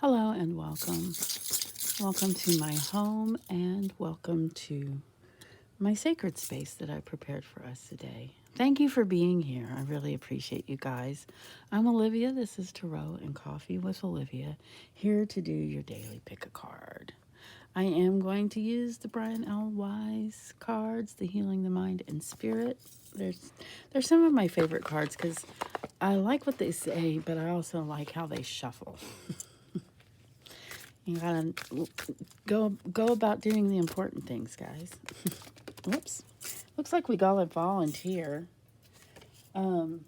Hello and welcome. Welcome to my home and welcome to my sacred space that I prepared for us today. Thank you for being here. I really appreciate you guys. I'm Olivia. This is Tarot and Coffee with Olivia, here to do your daily pick a card. I am going to use the Brian L. Wise cards, the Healing the Mind and Spirit. They're some of my favorite cards because I like what they say, but I also like how they shuffle. You gotta go about doing the important things, guys. Whoops. Looks like we got a volunteer. I'll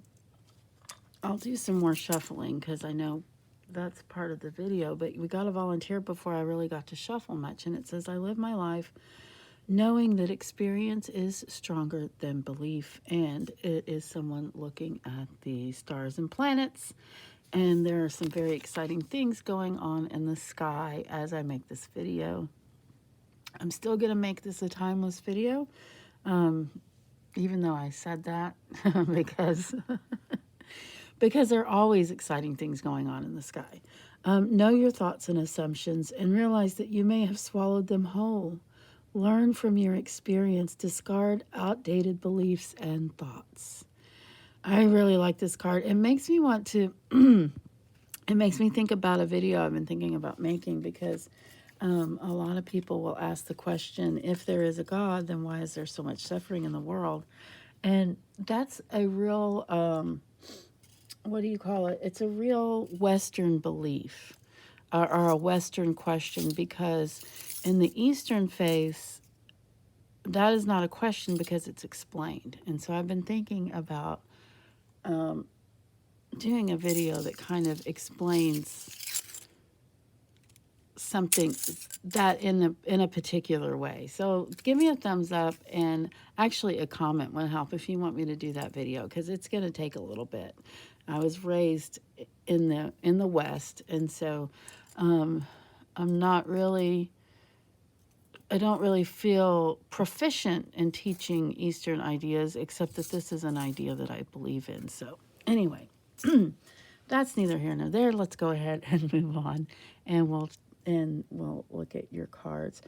do some more shuffling because I know that's part of the video, but we got a volunteer before I really got to shuffle much. And it says, I live my life knowing that experience is stronger than belief. And it is someone looking at the stars and planets. And there are some very exciting things going on in the sky as I make this video. I'm still going to make this a timeless video, even though I said that, because there are always exciting things going on in the sky. Know your thoughts and assumptions and realize that you may have swallowed them whole. Learn from your experience. Discard outdated beliefs and thoughts. I really like this card. It makes me want to, it makes me think about a video I've been thinking about making because a lot of people will ask the question, if there is a God, then why is there so much suffering in the world? And that's a real, what do you call it? It's a real Western belief or a Western question because in the Eastern faith, that is not a question because it's explained. And so I've been thinking about doing a video that kind of explains something that in a particular way. So give me a thumbs up, and actually a comment would help if you want me to do that video because it's going to take a little bit. I was raised in the West, and so I'm not really, I don't really feel proficient in teaching Eastern ideas, except that this is an idea that I believe in. So anyway, that's neither here nor there. Let's go ahead and move on, and we'll look at your cards.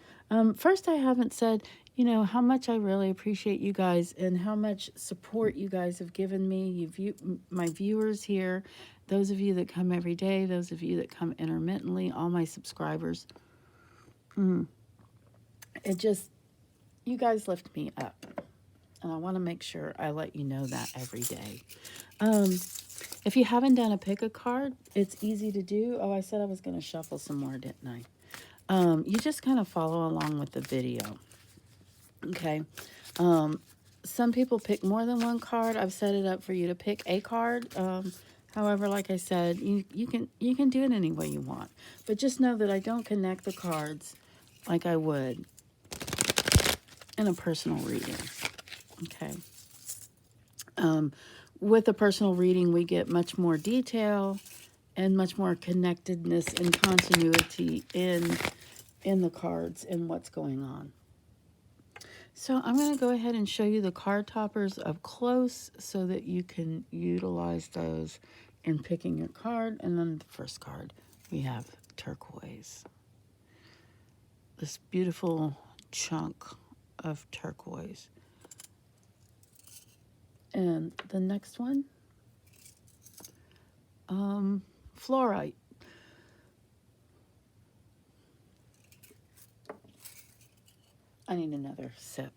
First, I haven't said, how much I really appreciate you guys and how much support you guys have given me. My viewers here, those of you that come every day, those of you that come intermittently, all my subscribers. You guys lift me up. And I want to make sure I let you know that every day. If you haven't done a pick a card, it's easy to do. Oh, I said I was going to shuffle some more, didn't I? You just kind of follow along with the video. Okay. Some people pick more than one card. I've set it up for you to pick a card. However, like I said, you can do it any way you want. But just know that I don't connect the cards like I would in a personal reading. Okay. With a personal reading, we get much more detail and much more connectedness and continuity in the cards and what's going on. So I'm going to go ahead and show you the card toppers up close so that you can utilize those in picking your card. And then the first card, we have turquoise. This beautiful chunk of turquoise. And the next one, Flourite. I need another sip.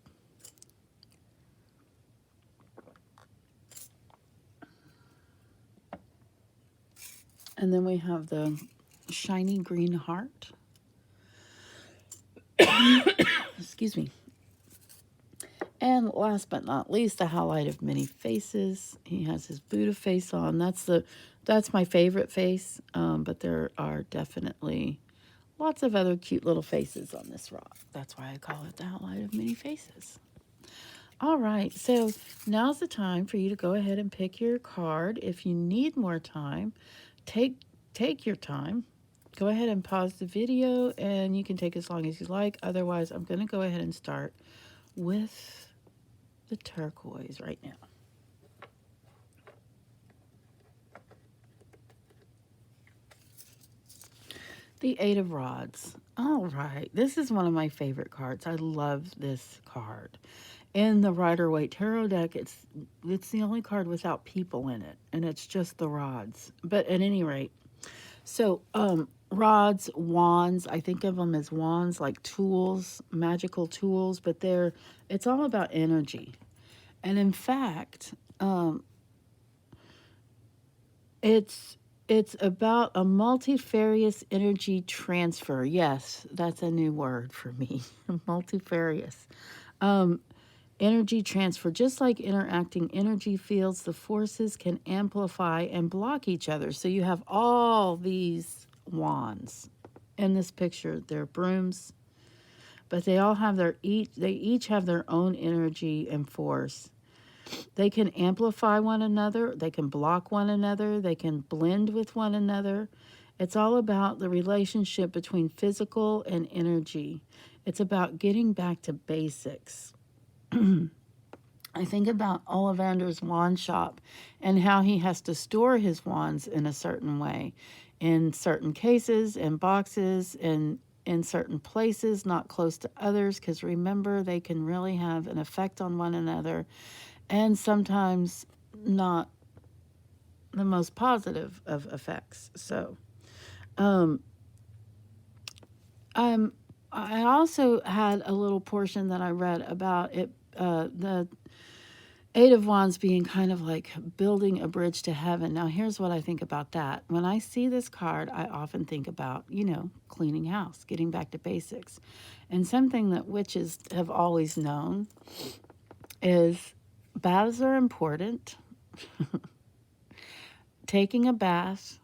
And then we have the shiny green heart. Excuse me. And last but not least, the Howelite of many faces. He has his Buddha face on. That's my favorite face, but there are definitely lots of other cute little faces on this rock. That's why I call it the Howelite of many faces. All right, so now's the time for you to go ahead and pick your card. If you need more time, take your time. Go ahead and pause the video, and you can take as long as you like. Otherwise, I'm going to go ahead and start with the turquoise right now. The Eight of Rods. All right. This is one of my favorite cards. I love this card. In the Rider-Waite Tarot deck, it's the only card without people in it, and it's just the rods. But at any rate, so rods, wands, I think of them as wands, like tools, magical tools, but it's all about energy. And in fact, it's about a multifarious energy transfer. Yes, that's a new word for me. Multifarious. Energy transfer, just like interacting energy fields, the forces can amplify and block each other. So you have all these wands in this picture. They're brooms, but they all have they each have their own energy and force. They can amplify one another, they can block one another, they can blend with one another. It's all about the relationship between physical and energy. It's about getting back to basics. I think about Ollivander's wand shop and how he has to store his wands in a certain way, in certain cases and boxes and in certain places, not close to others, because remember, they can really have an effect on one another and sometimes not the most positive of effects. So, I also had a little portion that I read about it, the Eight of Wands being kind of like building a bridge to heaven. Now, here's what I think about that. When I see this card, I often think about, cleaning house, getting back to basics. And something that witches have always known is baths are important. Taking a bath,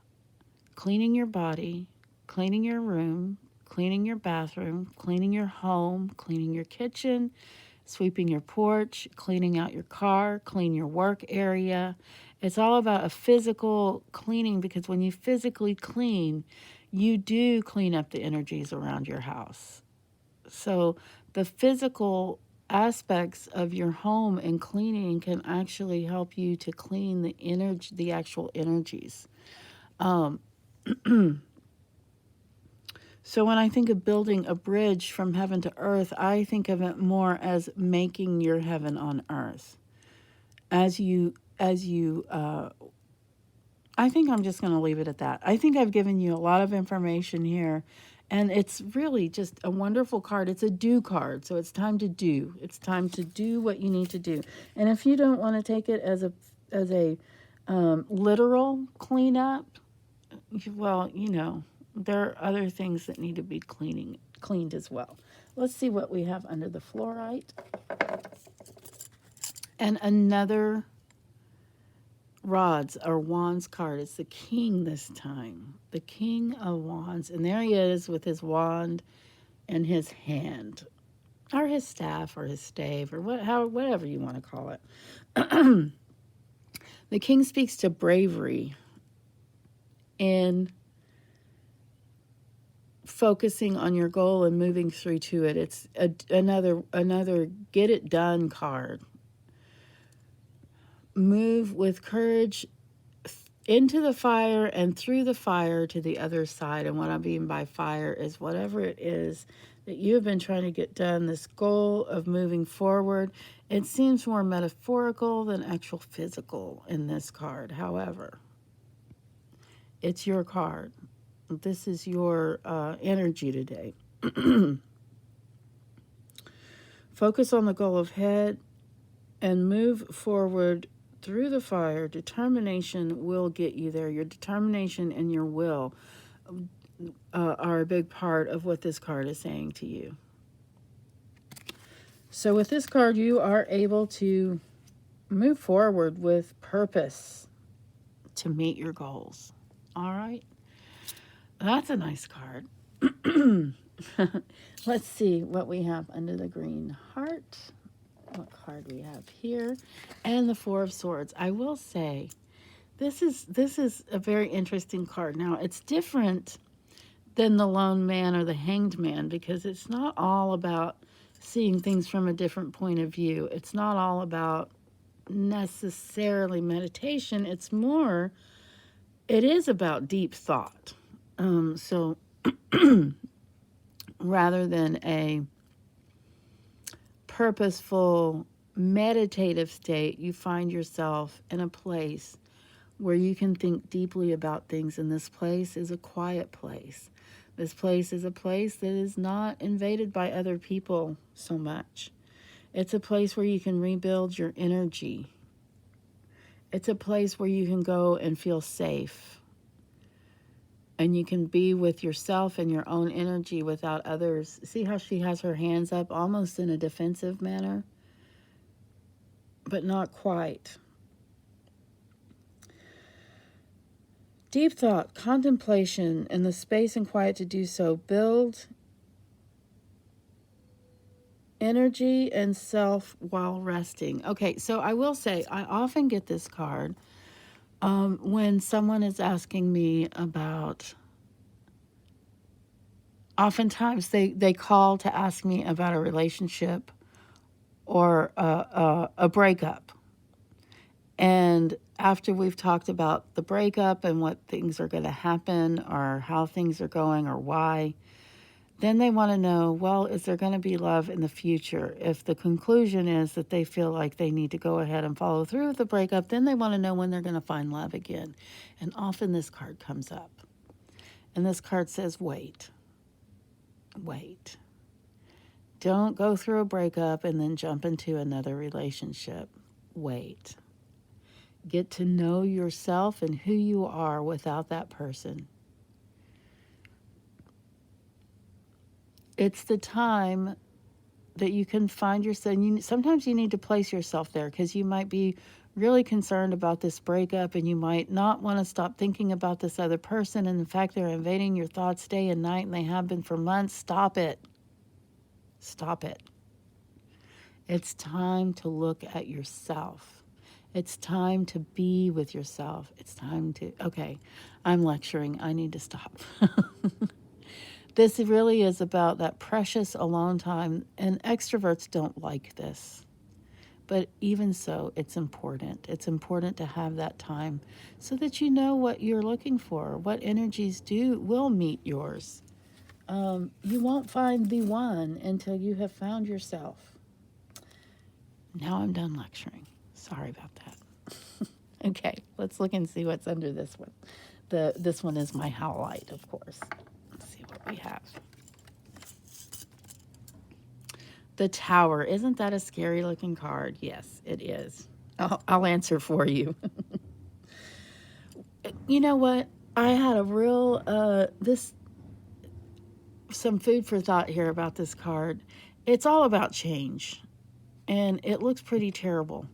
cleaning your body, cleaning your room, cleaning your bathroom, cleaning your home, cleaning your kitchen, sweeping your porch, cleaning out your car, clean your work area. It's all about a physical cleaning, because when you physically clean, you do clean up the energies around your house. So the physical aspects of your home and cleaning can actually help you to clean the actual energies. So when I think of building a bridge from heaven to earth, I think of it more as making your heaven on earth. I think I'm just going to leave it at that. I think I've given you a lot of information here, and it's really just a wonderful card. It's a do card, so it's time to do. It's time to do what you need to do. And if you don't want to take it as a literal cleanup, well, there are other things that need to be cleaned as well. Let's see what we have under the Flourite. And another rods or wands card. It's the king this time. The king of wands. And there he is with his wand in his hand. Or his staff or his stave or whatever you want to call it. The king speaks to bravery in focusing on your goal and moving through to it. It's another get it done card. Move with courage into the fire and through the fire to the other side. And what I mean by fire is whatever it is that you have been trying to get done, this goal of moving forward. It seems more metaphorical than actual physical in this card. However, it's your card. This is your energy today. Focus on the goal of head and move forward through the fire. Determination will get you there. Your determination and your will are a big part of what this card is saying to you. So with this card, you are able to move forward with purpose to meet your goals. All right? That's a nice card. Let's see what we have under the green heart. What card we have here. And the Four of Swords. I will say, this is a very interesting card. Now, it's different than the Lone Man or the Hanged Man, because it's not all about seeing things from a different point of view. It's not all about necessarily meditation. It is about deep thought. So rather than a purposeful meditative state, you find yourself in a place where you can think deeply about things. And this place is a quiet place. This place is a place that is not invaded by other people so much. It's a place where you can rebuild your energy. It's a place where you can go and feel safe. And you can be with yourself and your own energy without others. See how she has her hands up almost in a defensive manner? But not quite. Deep thought, contemplation, and the space and quiet to do so build energy and self while resting. Okay, so I will say I often get this card when someone is asking me about, oftentimes they call to ask me about a relationship or a breakup. And after we've talked about the breakup and what things are going to happen or how things are going or why, then they want to know, well, is there going to be love in the future? If the conclusion is that they feel like they need to go ahead and follow through with the breakup, then they want to know when they're going to find love again. And often this card comes up. And this card says, wait. Wait. Don't go through a breakup and then jump into another relationship. Wait. Get to know yourself and who you are without that person. It's the time that you can find yourself. Sometimes you need to place yourself there because you might be really concerned about this breakup and you might not want to stop thinking about this other person. And in fact, they're invading your thoughts day and night and they have been for months. Stop it. Stop it. It's time to look at yourself. It's time to be with yourself. It's time to, okay, I'm lecturing. I need to stop. This really is about that precious alone time, and extroverts don't like this. But even so, it's important. It's important to have that time so that you know what you're looking for, what energies will meet yours. You won't find the one until you have found yourself. Now I'm done lecturing. Sorry about that. Okay, let's look and see what's under this one. This one is my Howelite, of course. Let's see what we have. The Tower. Isn't that a scary looking card? Yes, it is. I'll answer for you. You know what? I had a real, some food for thought here about this card. It's all about change, and it looks pretty terrible.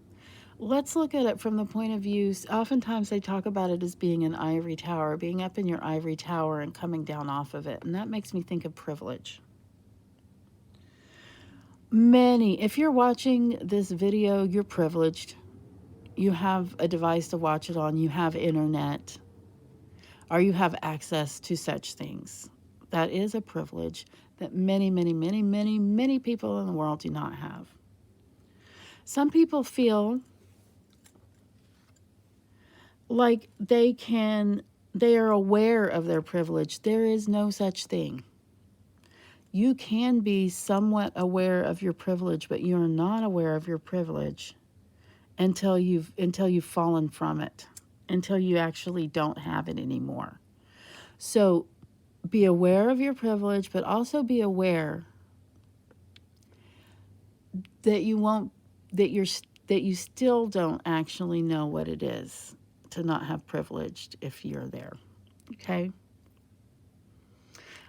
Let's look at it from the point of view, oftentimes they talk about it as being an ivory tower, being up in your ivory tower and coming down off of it. And that makes me think of privilege. If you're watching this video, you're privileged. You have a device to watch it on, you have internet, or you have access to such things. That is a privilege that many, many, many, many, many people in the world do not have. Some people feel like they are aware of their privilege. There is no such thing. You can be somewhat aware of your privilege, but you're not aware of your privilege until you've fallen from it, until you actually don't have it anymore. So be aware of your privilege, but also be aware that you still don't actually know what it is to not have privileged if you're there. Okay?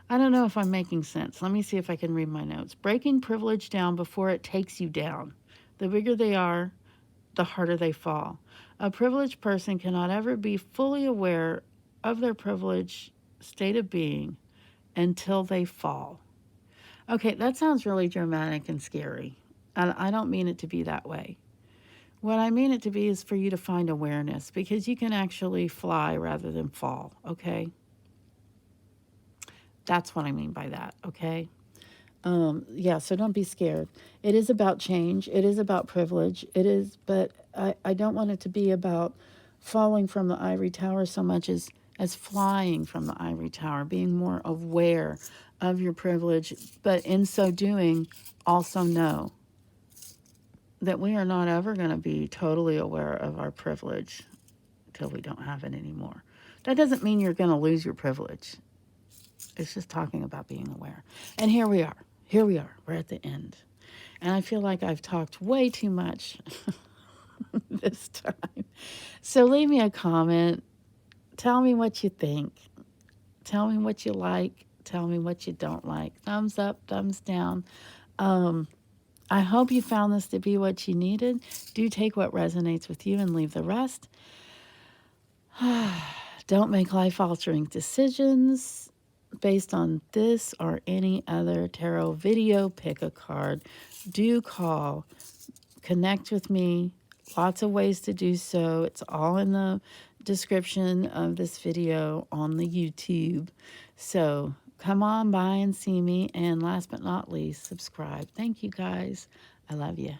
I don't know if I'm making sense. Let me see if I can read my notes. Breaking privilege down before it takes you down. The bigger they are, the harder they fall. A privileged person cannot ever be fully aware of their privileged state of being until they fall. Okay, that sounds really dramatic and scary. And I don't mean it to be that way. What I mean it to be is for you to find awareness, because you can actually fly rather than fall, okay? That's what I mean by that, okay? So don't be scared. It is about change. It is about privilege. It is, but I don't want it to be about falling from the ivory tower so much as as flying from the ivory tower, being more aware of your privilege, but in so doing, also know that we are not ever going to be totally aware of our privilege till we don't have it anymore. That doesn't mean you're going to lose your privilege. It's just talking about being aware. And here we are. Here we are. We're at the end. And I feel like I've talked way too much this time. So leave me a comment. Tell me what you think. Tell me what you like. Tell me what you don't like. Thumbs up, thumbs down. I hope you found this to be what you needed. Do take what resonates with you and leave the rest. Don't make life-altering decisions based on this or any other tarot video. Pick a card. Do call. Connect with me. Lots of ways to do so. It's all in the description of this video on the YouTube. So come on by and see me. And last but not least, subscribe. Thank you guys. I love you.